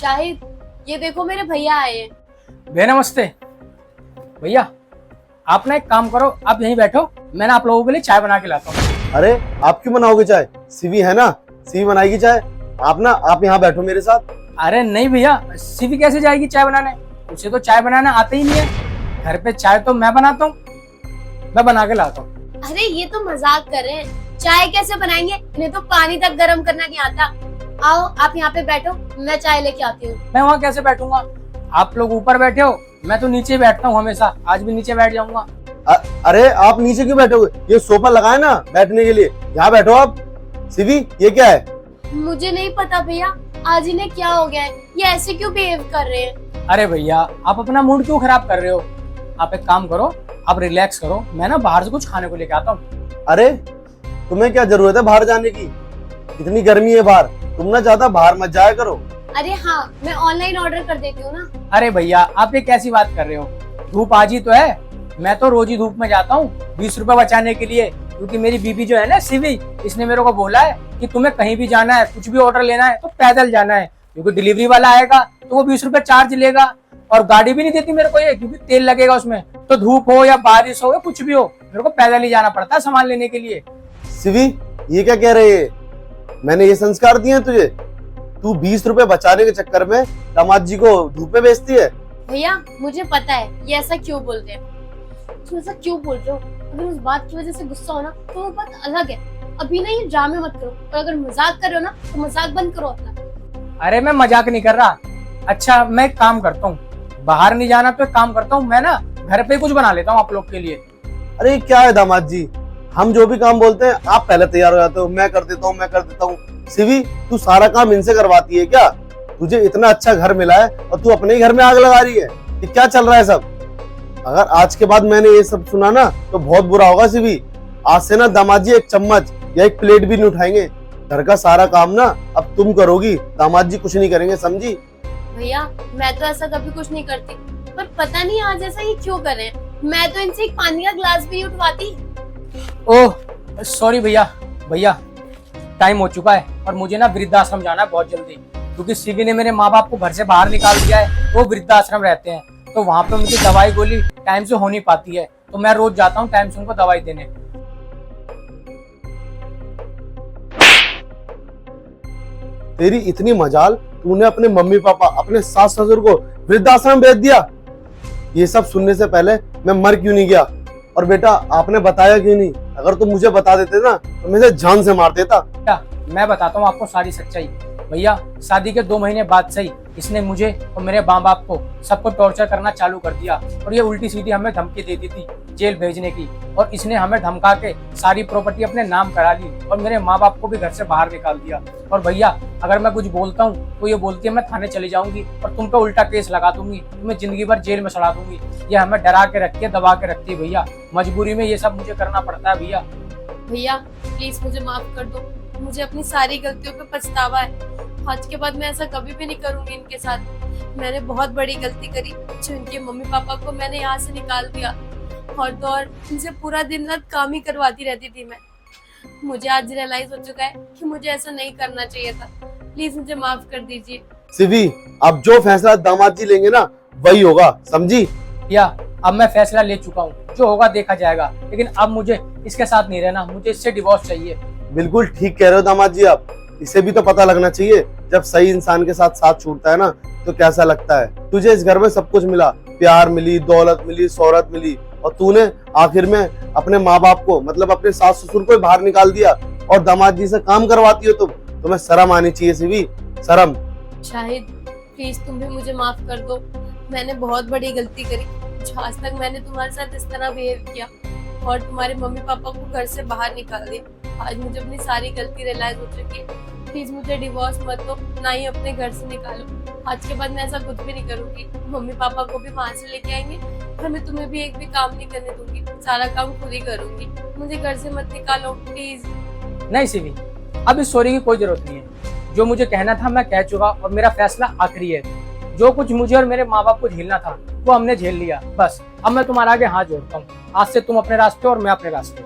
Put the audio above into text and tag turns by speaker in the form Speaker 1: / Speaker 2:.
Speaker 1: शाहिद, ये देखो मेरे भैया आए हैं।
Speaker 2: भैया नमस्ते। भैया आप ना एक काम करो, आप यहीं बैठो, मैं ना आप लोगों के लिए चाय बना के लाता हूँ।
Speaker 3: अरे आप क्यों बनाओगे चाय? सीवी है ना, सीवी बनाएगी चाय। आप यहाँ बैठो मेरे साथ।
Speaker 2: अरे नहीं भैया, सीवी कैसे जाएगी चाय बनाने? उसे तो चाय बनाना आता ही नहीं है। घर पे चाय तो मैं बनाता हूँ, मैं बना के लाता हूँ।
Speaker 1: अरे ये तो मजाक कर रहे हैं, चाय कैसे बनाएंगे? इन्हें तो पानी तक गर्म करना नहीं आता। आओ आप यहाँ पे बैठो, मैं चाय लेके आती हूँ।
Speaker 2: मैं वहाँ कैसे बैठूंगा? आप लोग ऊपर बैठे हो, मैं तो नीचे बैठता हूँ हमेशा, आज भी नीचे बैठ जाऊंगा।
Speaker 3: अरे आप नीचे क्यों बैठोगे? ये सोफा लगा है ना बैठने के लिए, यहाँ बैठो आप। सीवी ये क्या है?
Speaker 1: मुझे नहीं पता भैया, आज इन्हें क्या हो गया है, ये ऐसे क्यों बिहेव कर रहे हैं?
Speaker 2: अरे भैया आप अपना मूड क्यों खराब कर रहे हो? आप एक काम करो, आप रिलैक्स करो, मैं ना बाहर से कुछ खाने को लेके आता हूँ।
Speaker 3: अरे तुम्हें क्या जरूरत है बाहर जाने की? इतनी गर्मी है बाहर, तुम ना ज्यादा बाहर मत जाया करो।
Speaker 1: अरे हाँ, मैं ऑनलाइन ऑर्डर कर देती हूँ ना।
Speaker 2: अरे भैया आप ये कैसी बात कर रहे हो? धूप आज ही तो है, मैं तो रोज ही धूप में जाता हूँ 20 रुपए बचाने के लिए, क्योंकि मेरी बीबी जो है ना सीवी, इसने मेरे को बोला है कि तुम्हें कहीं भी जाना है, कुछ भी ऑर्डर लेना है तो पैदल जाना है, क्योंकि डिलीवरी वाला आएगा तो वो 20 रुपए चार्ज लेगा, और गाड़ी भी नहीं देती मेरे को ये, क्योंकि तेल लगेगा उसमें। तो धूप हो या बारिश हो या कुछ भी हो, मेरे को पैदल ही जाना पड़ता है सामान लेने के लिए।
Speaker 3: सीवी ये क्या कह रहे है? मैंने ये संस्कार दिए हैं तुझे? तू 20 रुपए बचाने के चक्कर में दामाद जी को धूप में बेचती है।
Speaker 1: भैया मुझे पता है ये ऐसा क्यों बोल रहे हैं, तुम ऐसा क्यों बोल रहे हो। अगर उस बात की वजह से गुस्सा हो ना तो वो बात अलग है, अभी ना ये ड्रामे मत करो, और अगर मजाक कर रहे हो ना तो मजाक बंद करो अपना।
Speaker 2: अरे मैं मजाक नहीं कर रहा। अच्छा मैं एक काम करता हूँ, बाहर नहीं जाना तो एक काम करता हूँ, मैं ना घर पे कुछ बना लेता हूँ आप लोग के लिए।
Speaker 3: अरे क्या है दामाद जी, हम जो भी काम बोलते हैं आप पहले तैयार हो जाते हो, मैं कर देता हूँ। सीवी तू सारा काम इनसे करवाती है क्या? तुझे इतना अच्छा घर मिला है और तू अपने ही घर में आग लगा रही है, ये क्या चल रहा है सब? अगर आज के बाद मैंने ये सब सुना ना तो बहुत बुरा होगा सीवी। आज से ना दामाद जी एक चम्मच या एक प्लेट भी नहीं उठाएंगे। घर का सारा काम ना अब तुम करोगी, दामाद जी कुछ नहीं करेंगे, समझी?
Speaker 1: भैया मैं तो ऐसा कभी कुछ नहीं करती, पर पता नहीं आज ऐसा ये क्यों कर रहे हैं। मैं तो इनसे एक पानी का ग्लास भी नहीं उठवाती।
Speaker 2: ओह सॉरी भैया, भैया टाइम हो चुका है और मुझे ना वृद्धाश्रम जाना है बहुत जल्दी, क्योंकि सीवी ने मेरे माँ बाप को घर से बाहर निकाल दिया है। वो वृद्धाश्रम रहते हैं तो वहाँ पे उनकी दवाई गोली टाइम से हो नहीं पाती है, तो मैं रोज जाता हूँ टाइम से उनको दवाई देने।
Speaker 3: तेरी इतनी मजाल, तूने अपने मम्मी पापा अपने सास ससुर को वृद्धाश्रम भेज दिया। ये सब सुनने से पहले मैं मर क्यों नहीं गया? और बेटा आपने बताया क्यों नहीं? अगर तुम मुझे बता देते ना तो मैं इसे जान से मार देता।
Speaker 2: क्या मैं बताता हूँ आपको सारी सच्चाई। भैया शादी के 2 महीने बाद से ही इसने मुझे और मेरे माँ बाप को सबको टॉर्चर करना चालू कर दिया, और ये उल्टी सीधी हमें धमकी देती थी जेल भेजने की, और इसने हमें धमका के सारी प्रॉपर्टी अपने नाम करा ली और मेरे माँ बाप को भी घर से बाहर निकाल दिया। और भैया अगर मैं कुछ बोलता हूँ तो ये बोलती है मैं थाने चली जाऊंगी और तुम पे उल्टा केस लगा दूंगी, तुम्हें जिंदगी भर जेल में सड़ा दूंगी। ये हमें डरा के रखती है, दबा के रखती है भैया, मजबूरी में ये सब मुझे करना पड़ता है भैया।
Speaker 1: भैया प्लीज मुझे माफ कर दो, मुझे अपनी सारी गलतियों पे पछतावा है। आज के बाद मैं ऐसा कभी भी नहीं करूंगी इनके साथ। मैंने बहुत बड़ी गलती करी जो इनके मम्मी पापा को मैंने यहाँ से निकाल दिया, और तो और इनसे पूरा दिन रात काम ही करवाती रहती थी मैं। मुझे आज रियलाइज हो चुका है कि मुझे ऐसा नहीं करना चाहिए था। प्लीज मुझे माफ कर दीजिए।
Speaker 3: सीवी अब जो फैसला दामाद जी लेंगे ना वही होगा, समझी?
Speaker 2: भैया अब मैं फैसला ले चुका हूँ, जो होगा देखा जाएगा, लेकिन अब मुझे इसके साथ नहीं रहना, मुझे इससे डिवोर्स चाहिए।
Speaker 3: बिल्कुल ठीक कह रहे हो दामाद जी आप। इसे भी तो पता लगना चाहिए जब सही इंसान के साथ साथ छूटता है ना तो कैसा लगता है। तुझे इस घर में सब कुछ मिला, प्यार मिली, दौलत मिली, शोहरत मिली, और तूने आखिर में अपने माँ बाप को मतलब अपने सास ससुर को बाहर निकाल दिया और दामाद जी से काम करवाती हो तुम। तुम्हें शर्म आनी चाहिए सीवी, शर्म।
Speaker 1: शाहिद प्लीज तुम भी मुझे माफ कर दो, मैंने बहुत बड़ी गलती करी जो आज तक मैंने तुम्हारे साथ इस तरह बिहेव किया और तुम्हारे मम्मी पापा को घर से बाहर निकाल दिया। आज मुझे अपनी सारी गलती रियलाइज हो चुकी है। प्लीज मुझे डिवोर्स मत दो, ना ही अपने घर से निकालो। आज के बाद मैं ऐसा कुछ भी नहीं करूंगी। मम्मी पापा को भी वहां से लेके आएंगे और मैं तुम्हें भी एक भी काम नहीं करने दूंगी, सारा काम खुद ही करूंगी। मुझे घर से मत निकालो प्लीज।
Speaker 2: नहीं सीवी, अब इस सॉरी की कोई जरूरत नहीं है। जो मुझे कहना था मैं कह चुका और मेरा फैसला आखिरी है। जो कुछ मुझे और मेरे माँ बाप को झेलना था वो हमने झेल लिया, बस अब मैं तुम्हारे आगे हाथ जोड़ता हूँ। आज से तुम अपने रास्ते और मैं अपने रास्ते।